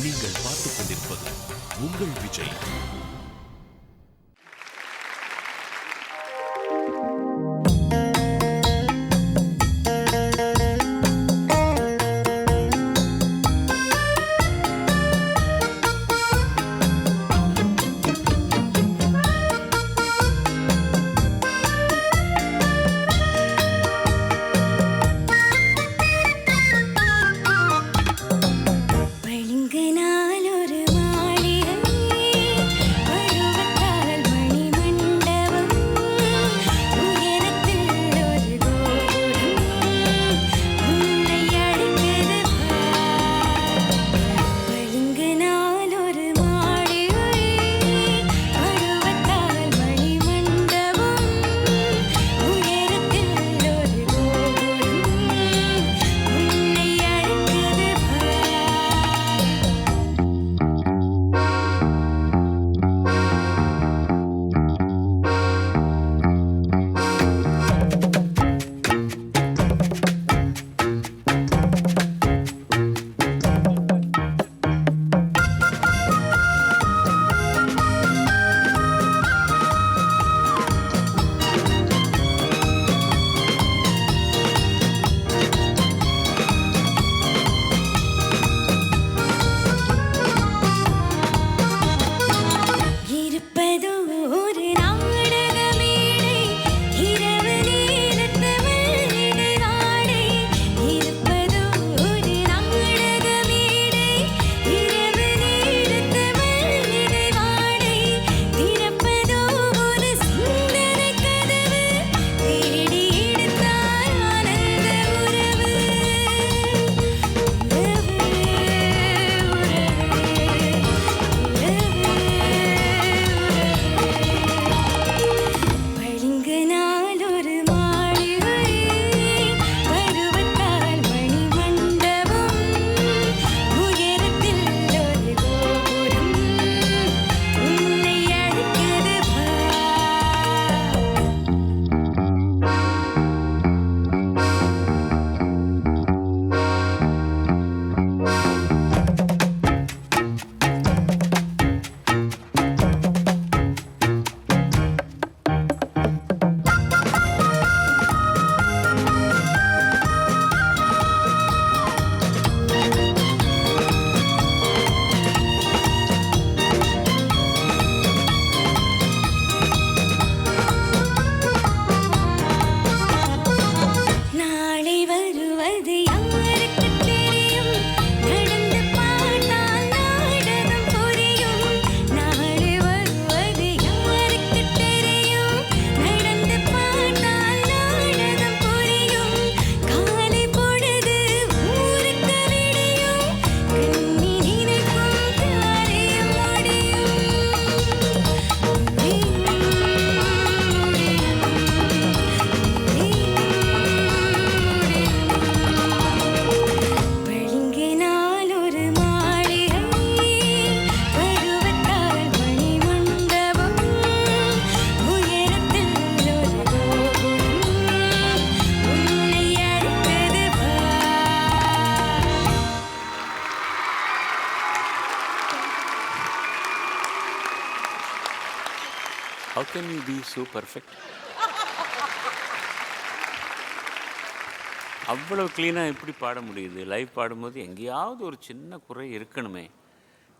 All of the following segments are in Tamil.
நீங்கள் பார்த்துக் கொண்டிருப்பது உங்கள் Vijay. How can you be so perfect? அவ்வளோ க்ளீனாக எப்படி பாட முடியுது? லைவ் பாடும்போது எங்கேயாவது ஒரு சின்ன குறை இருக்கணுமே.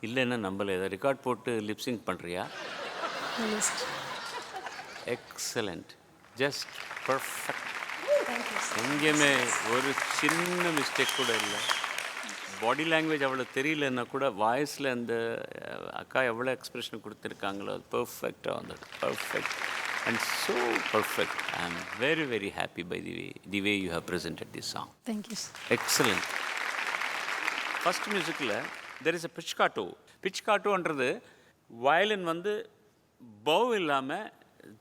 இல்லைன்னா நம்மள எதை ரெக்கார்ட் போட்டு லிப்சிங் பண்ணுறியா? Excellent, just perfect. எங்கேயுமே ஒரு சின்ன மிஸ்டேக் கூட இல்லை. பாடி லாங்குவேஜ் அவ்வளோ தெரியலன்னா கூட வாய்ஸில் அந்த அக்கா எவ்வளோ எக்ஸ்ப்ரெஷன் கொடுத்துருக்காங்களோ அது பர்ஃபெக்டாக வந்தது. Perfect and so perfect. I am very very happy by the way you have presented this song. Thank you. Excellent. First மியூசிக்கில் தெர் இஸ் அ பிச்காட்டோ. பிச்காட்டோன்றது வயலின் வந்து பவ் இல்லாமல்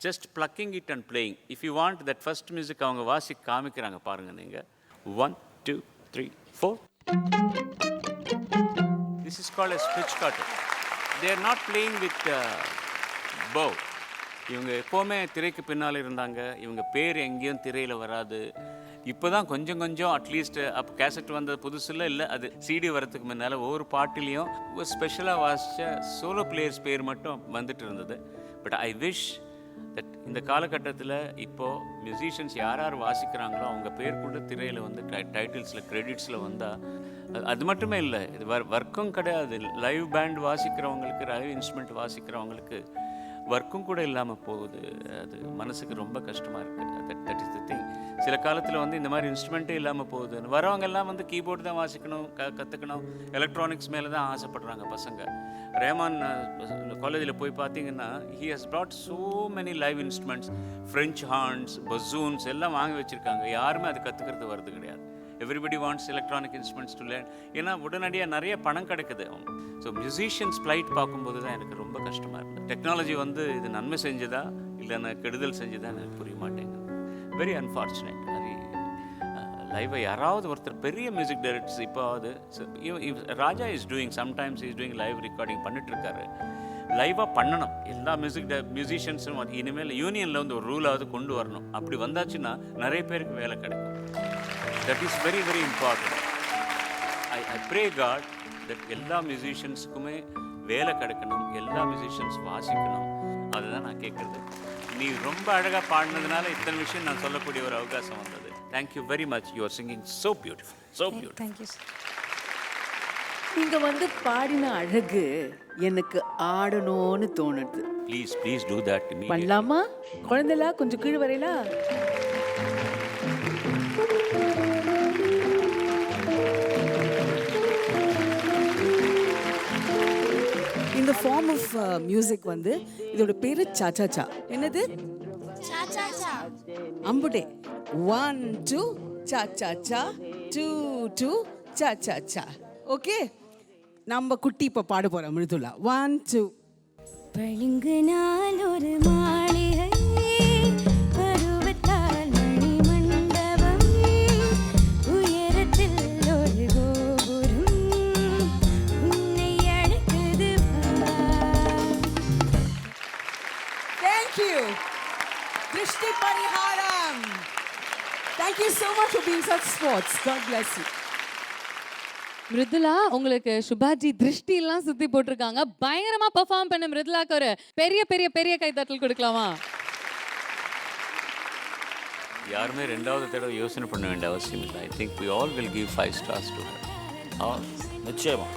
just plucking it and playing. If you want that first music அவங்க வாசி காமிக்கிறாங்க பாருங்கள் நீங்கள். 1 2 3 4. This is called as pizzicato. They are not playing with bow. இவங்க எப்போவுமே திரைக்கு பின்னால் இருந்தாங்க. இவங்க பேர் எங்கேயும் திரையில் வராது. இப்போ தான் கொஞ்சம் கொஞ்சம் அட்லீஸ்ட் அப்போ கேசட் வந்த புதுசில் இல்லை, அது சிடி வரதுக்கு முன்னால் ஒவ்வொரு பாட்டிலையும் ஒரு ஸ்பெஷலாக வாசித்த சோலோ பிளேயர்ஸ் பேர் மட்டும் வந்துட்டு இருந்தது. பட் ஐ விஷ் தட் இந்த காலகட்டத்தில் இப்போது மியூசிஷியன்ஸ் யார் யார் வாசிக்கிறாங்களோ அவங்க பேர் கூட திரையில் வந்து டைட்டில்ஸில் கிரெடிட்ஸில் வந்தால் அது மட்டுமே இல்லை, இது ஒர்க்கும் கிடையாது. லைவ் பேண்ட் வாசிக்கிறவங்களுக்கு, லைவ் இன்ஸ்ட்ருமெண்ட் வாசிக்கிறவங்களுக்கு ஒர்க்கும் கூட இல்லாமல் போகுது. அது மனசுக்கு ரொம்ப கஷ்டமாக இருக்குது. That is the thing. சில காலத்தில் வந்து இந்த மாதிரி இன்ஸ்ட்ருமெண்ட்டே இல்லாமல் போகுது. வரவங்கெல்லாம் வந்து கீபோர்டு தான் வாசிக்கணும், கற்றுக்கணும், எலக்ட்ரானிக்ஸ் மேலே தான் ஆசைப்படுறாங்க பசங்க. ரேமான் காலேஜில் போய் பார்த்தீங்கன்னா he has brought so many live instruments, French horns, bassoons எல்லாம் வாங்கி வச்சுருக்காங்க. யாருமே அது கற்றுக்கிறது வருது கிடையாது. Everybody wants electronic instruments to learn. ஏன்னா உடனடியாக நிறைய பணம் கிடைக்குது அவங்க. ஸோ மியூசிஷியன்ஸ் ஃப்ளைட் பார்க்கும்போது தான் எனக்கு ரொம்ப கஷ்டமாக இருக்குது. டெக்னாலஜி வந்து இது நன்மை செஞ்சதா இல்லைன்னா கெடுதல் செஞ்சதா எனக்கு புரிய மாட்டேங்குது. Very unfortunate. அது லைவை யாராவது ஒருத்தர் பெரிய மியூசிக் டைரக்டர்ஸ் இப்போது Raja is doing, sometimes is doing live recording பண்ணிட்டுருக்காரு. லைவாக பண்ணணும். எல்லா மியூசிஷியன்ஸும் இனிமேல் யூனியனில் வந்து ஒரு ரூலாவது கொண்டு வரணும். அப்படி வந்தாச்சுன்னா நிறைய பேருக்கு வேலை கிடைக்கும். That is very very important. I pray God that எல்லா மியூசிஷியன்ஸுக்குமே வேலை கிடைக்கணும், எல்லா மியூசிஷியன்ஸ் வாசிக்கணும். அதுதான் நான் கேட்குறது. நீ ரொம்ப அழகாக பாடினதுனால இத்தனை விஷயம் நான் சொல்லக்கூடிய ஒரு அவகாசம் வந்தது. Thank you very much. You are singing so beautiful, so beautiful. Thank you sir. நீங்க வந்து பாடின அழகு எனக்கு ஆடணும்னு தோணுது. Please please do that. பண்ணலாமா? குழந்தைல கொஞ்சம் கீழ் வரையிலா? இந்த ஃபார்ம் ஆஃப் மியூசிக் வந்து இதோட பேரு சாச்சாச்சா. என்னது? அம்புடே. 1 2 சாச்சாச்சா, 2 2 சாச்சாச்சா. ஓகே, நம்ம குட்டி இப்போ பாட போகிறோம். மிருதுலா 1 2. பளிங்குனால் ஒரு மாளிகை, பருவத்தால் மணி மண்டபம், உயரத்தில் ஒரு கோபுரம், உன்னை அழைக்குது பார். Thank you. Drishti Pariharam. Thank you so much for being such sports. God bless you. Mridula, உங்களுக்கு சுபாஜி திருஷ்டி எல்லாம் சுத்தி போட்டிருக்காங்க. பயங்கரமா பெர்ஃபார்ம் பண்ண மிருதுலாக்கு ஒரு பெரிய பெரிய பெரிய கைத்தட்டல் கொடுக்கலாமா? யாருமே ரெண்டாவது தடவை யோசனை பண்ண வேண்டிய அவசியம் இல்லை. I think we all will give 5 stars to her. நிச்சயமா.